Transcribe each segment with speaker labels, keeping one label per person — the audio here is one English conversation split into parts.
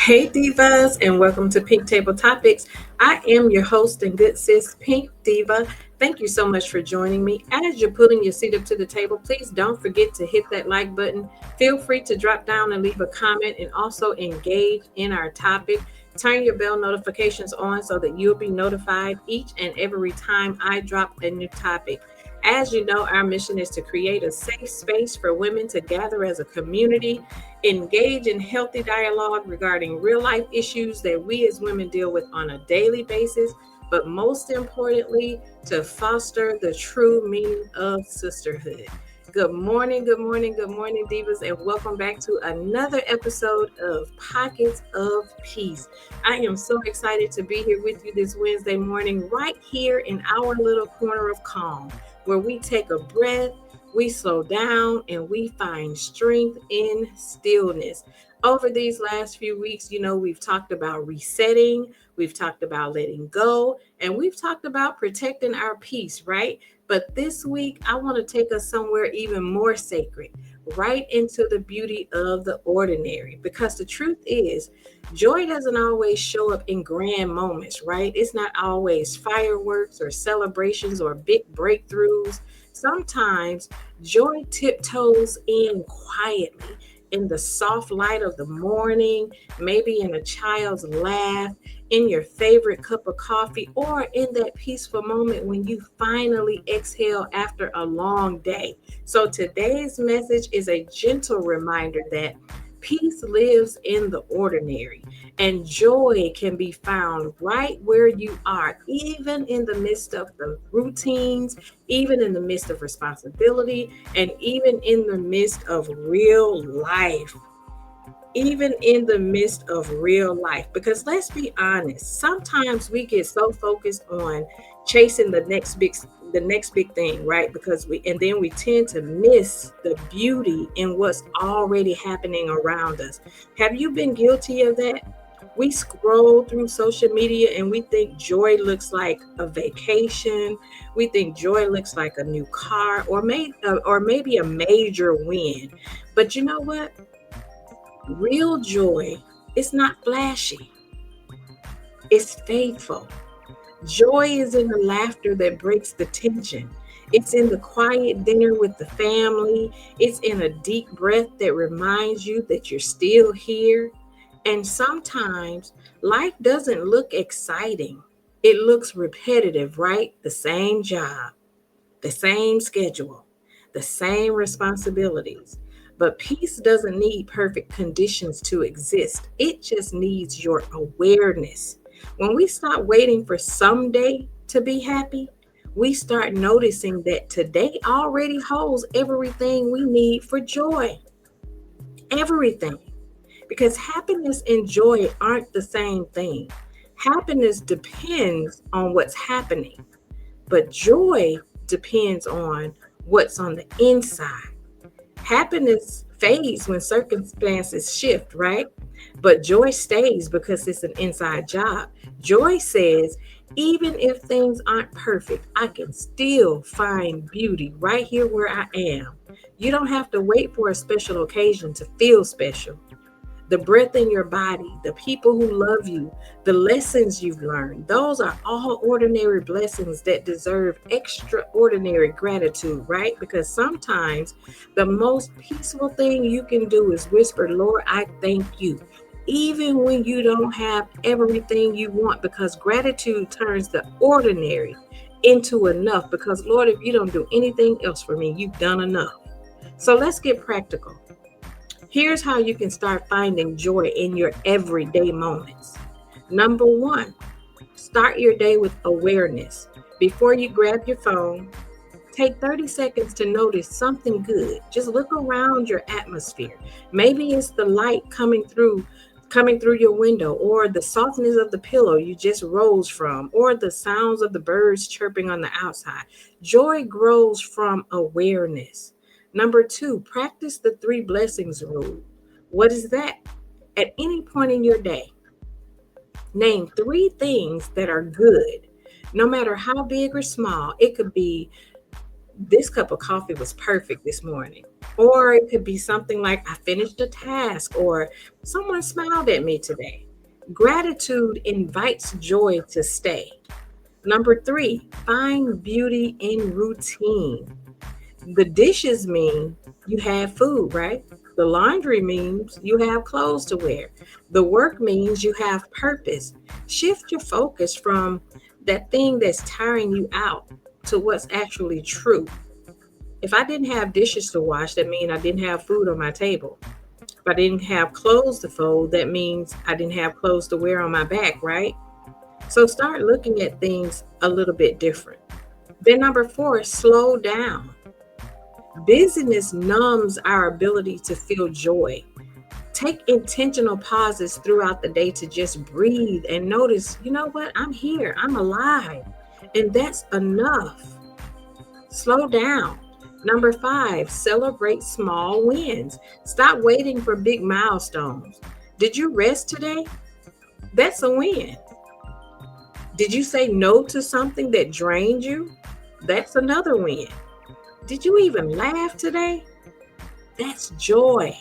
Speaker 1: Hey Divas, and welcome to Pink Table Topics. I am your host and good sis, Pink Diva. Thank you so much for joining me. As you're putting your seat up to the table, please don't forget to hit that like button. Feel free to drop down and leave a comment and also engage in our topic. Turn your bell notifications on so that you'll be notified each and every time I drop a new topic. As you know, our mission is to create a safe space for women to gather as a community, engage in healthy dialogue regarding real life issues that we as women deal with on a daily basis, but most importantly, to foster the true meaning of sisterhood. Good morning, good morning, good morning, Divas, and welcome back to another episode of Pockets of Peace. I am so excited to be here with you this Wednesday morning, right here in our little corner of calm, where we take a breath, we slow down, and we find strength in stillness. Over these last few weeks, we've talked about resetting, we've talked about letting go, and we've talked about protecting our peace, right? But this week, I want to take us somewhere even more sacred, right into the beauty of the ordinary. Because the truth is, joy doesn't always show up in grand moments, right? It's not always fireworks or celebrations or big breakthroughs. Sometimes joy tiptoes in quietly in the soft light of the morning, maybe in a child's laugh, in your favorite cup of coffee, or in that peaceful moment when you finally exhale after a long day. So today's message is a gentle reminder that peace lives in the ordinary, and joy can be found right where you are, even in the midst of the routines, even in the midst of responsibility, and even in the midst of real life. Even in the midst of real life. Because let's be honest, sometimes we get so focused on chasing the next big thing, right? Because we and then we tend to miss the beauty in what's already happening around us. Have you been guilty of that? We scroll through social media and we think joy looks like a vacation. We think joy looks like a new car or maybe a major win. But you know what? Real joy is not flashy, it's faithful. Joy is in the laughter that breaks the tension. It's in the quiet dinner with the family. It's in a deep breath that reminds you that you're still here. And sometimes life doesn't look exciting, it looks repetitive, right? The same job, the same schedule, the same responsibilities. But peace doesn't need perfect conditions to exist, it just needs your awareness. When we stop waiting for someday to be happy, we start noticing that today already holds everything we need for joy. Everything. Because happiness and joy aren't the same thing. Happiness depends on what's happening, but joy depends on what's on the inside. Happiness fades when circumstances shift, right? But joy stays because it's an inside job. Joy says, even if things aren't perfect, I can still find beauty right here where I am. You don't have to wait for a special occasion to feel special. The breath in your body, the people who love you, the lessons you've learned, those are all ordinary blessings that deserve extraordinary gratitude, right? Because sometimes the most peaceful thing you can do is whisper, Lord, I thank you. Even when you don't have everything you want, because gratitude turns the ordinary into enough. Because, Lord, if you don't do anything else for me, you've done enough. So let's get practical. Here's how you can start finding joy in your everyday moments. Number one, start your day with awareness. Before you grab your phone, take 30 seconds to notice something good. Just look around your atmosphere. Maybe it's the light coming through your window, or the softness of the pillow you just rose from, or the sounds of the birds chirping on the outside. Joy grows from awareness. Number two, practice the three blessings rule. What is that? At any point in your day, name three things that are good, no matter how big or small. It could be, this cup of coffee was perfect this morning. Or it could be something like, I finished a task, or someone smiled at me today. Gratitude invites joy to stay. Number three, find beauty in routine. The dishes mean you have food, right? The laundry means you have clothes to wear. The work means you have purpose. Shift your focus from that thing that's tiring you out to what's actually true. If I didn't have dishes to wash, that means I didn't have food on my table. If I didn't have clothes to fold, that means I didn't have clothes to wear on my back, right? So start looking at things a little bit different. Then, number four, slow down. Busyness numbs our ability to feel joy. Take intentional pauses throughout the day to just breathe and notice, you know what? I'm here, I'm alive. And that's enough. Slow down. Number five, celebrate small wins. Stop waiting for big milestones. Did you rest today? That's a win. Did you say no to something that drained you? That's another win. Did you even laugh today? That's joy.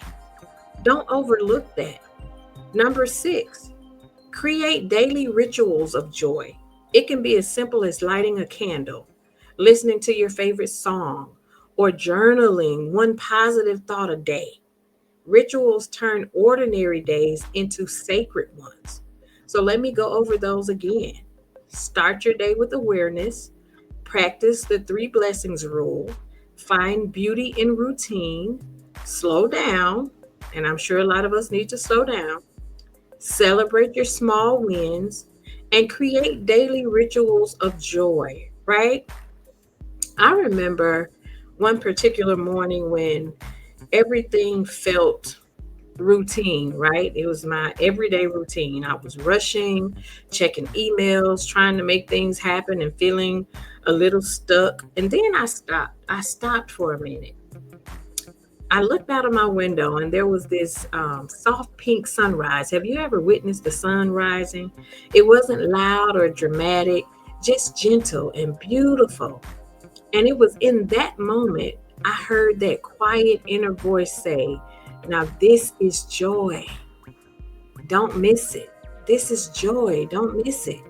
Speaker 1: Don't overlook that. Number six, create daily rituals of joy. It can be as simple as lighting a candle, listening to your favorite song, or journaling one positive thought a day. Rituals turn ordinary days into sacred ones. So let me go over those again. Start your day with awareness, practice the three blessings rule, find beauty in routine, slow down, and I'm sure a lot of us need to slow down, celebrate your small wins, and create daily rituals of joy, right? I remember one particular morning when everything felt routine, right? It was my everyday routine. I was rushing, checking emails, trying to make things happen and feeling a little stuck. And then I stopped. I stopped for a minute. I looked out of my window and there was this soft pink sunrise. Have you ever witnessed the sun rising? It wasn't loud or dramatic, just gentle and beautiful. And it was in that moment I heard that quiet inner voice say, now this is joy. Don't miss it. This is joy. Don't miss it.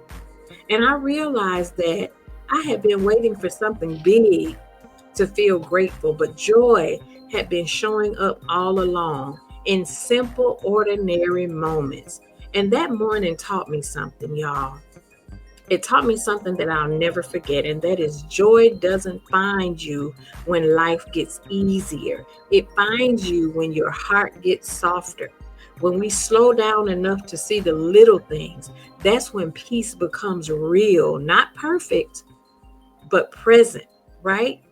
Speaker 1: And I realized that I had been waiting for something big to feel grateful, but joy had been showing up all along in simple, ordinary moments. And that morning taught me something, y'all. It taught me something that I'll never forget, and that is joy doesn't find you when life gets easier. It finds you when your heart gets softer. When we slow down enough to see the little things, that's when peace becomes real, not perfect, but present, right?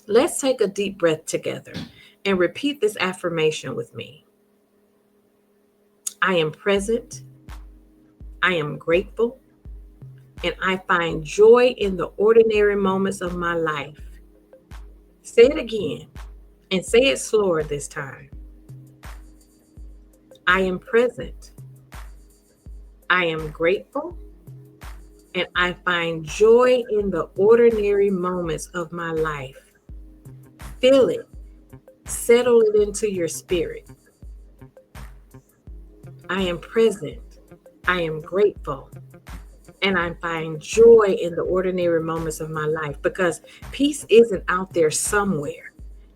Speaker 1: Let's take a deep breath together and repeat this affirmation with me. I am present. I am grateful. And I find joy in the ordinary moments of my life. Say it again and say it slower this time. I am present. I am grateful. And I find joy in the ordinary moments of my life. Feel it. Settle it into your spirit. I am present. I am grateful. And I find joy in the ordinary moments of my life, because peace isn't out there somewhere.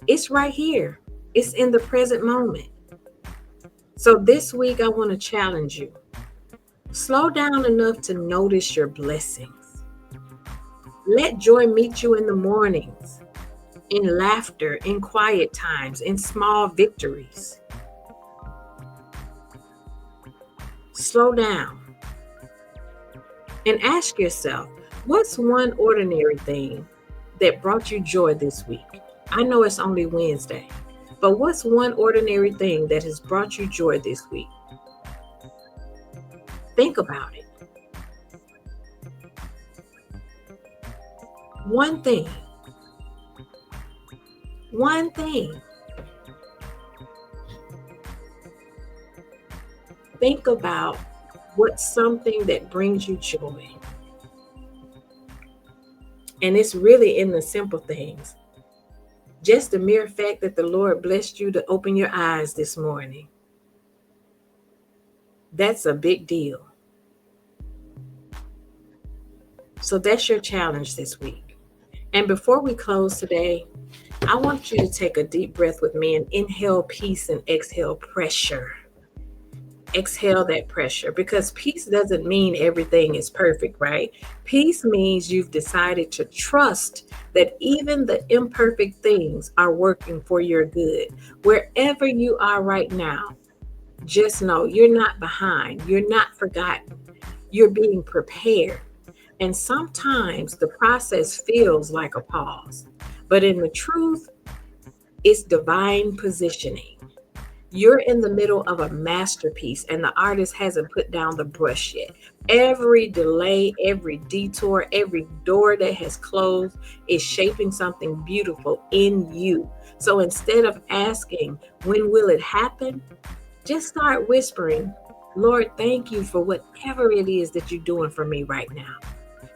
Speaker 1: It's right here. It's in the present moment. So this week, I want to challenge you. Slow down enough to notice your blessings. Let joy meet you in the mornings, in laughter, in quiet times, in small victories. Slow down and ask yourself, what's one ordinary thing that brought you joy this week? I know it's only Wednesday, but what's one ordinary thing that has brought you joy this week? Think about it. One thing. One thing. Think about what's something that brings you joy. And it's really in the simple things. Just the mere fact that the Lord blessed you to open your eyes this morning, that's a big deal. So that's your challenge this week. And before we close today, I want you to take a deep breath with me and inhale peace and exhale pressure. Exhale that pressure, because peace doesn't mean everything is perfect, right? Peace means you've decided to trust that even the imperfect things are working for your good. Wherever you are right now, just know you're not behind, you're not forgotten, you're being prepared. And sometimes the process feels like a pause, but in the truth, it's divine positioning. You're in the middle of a masterpiece and the artist hasn't put down the brush yet. Every delay, every detour, every door that has closed is shaping something beautiful in you. So instead of asking, when will it happen? Just start whispering, Lord, thank you for whatever it is that you're doing for me right now.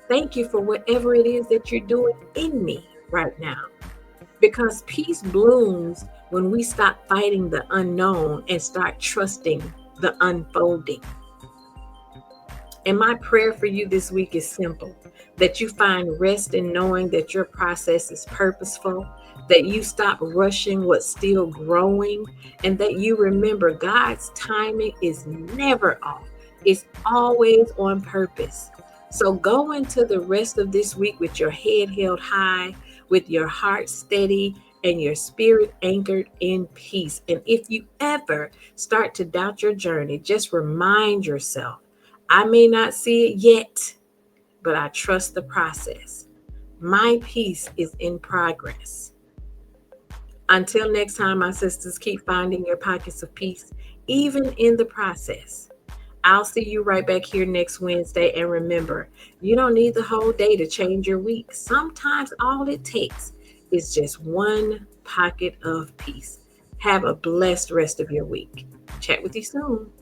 Speaker 1: Thank you for whatever it is that you're doing in me right now. Because peace blooms when we stop fighting the unknown and start trusting the unfolding. And my prayer for you this week is simple: that you find rest in knowing that your process is purposeful, that you stop rushing what's still growing, and that you remember God's timing is never off, it's always on purpose. So go into the rest of this week with your head held high, with your heart steady, and your spirit anchored in peace. And if you ever start to doubt your journey, just remind yourself, I may not see it yet, but I trust the process. My peace is in progress. Until next time, my sisters, keep finding your pockets of peace, even in the process. I'll see you right back here next Wednesday. And remember, you don't need the whole day to change your week. Sometimes all it takes is just one pocket of peace. Have a blessed rest of your week. Chat with you soon.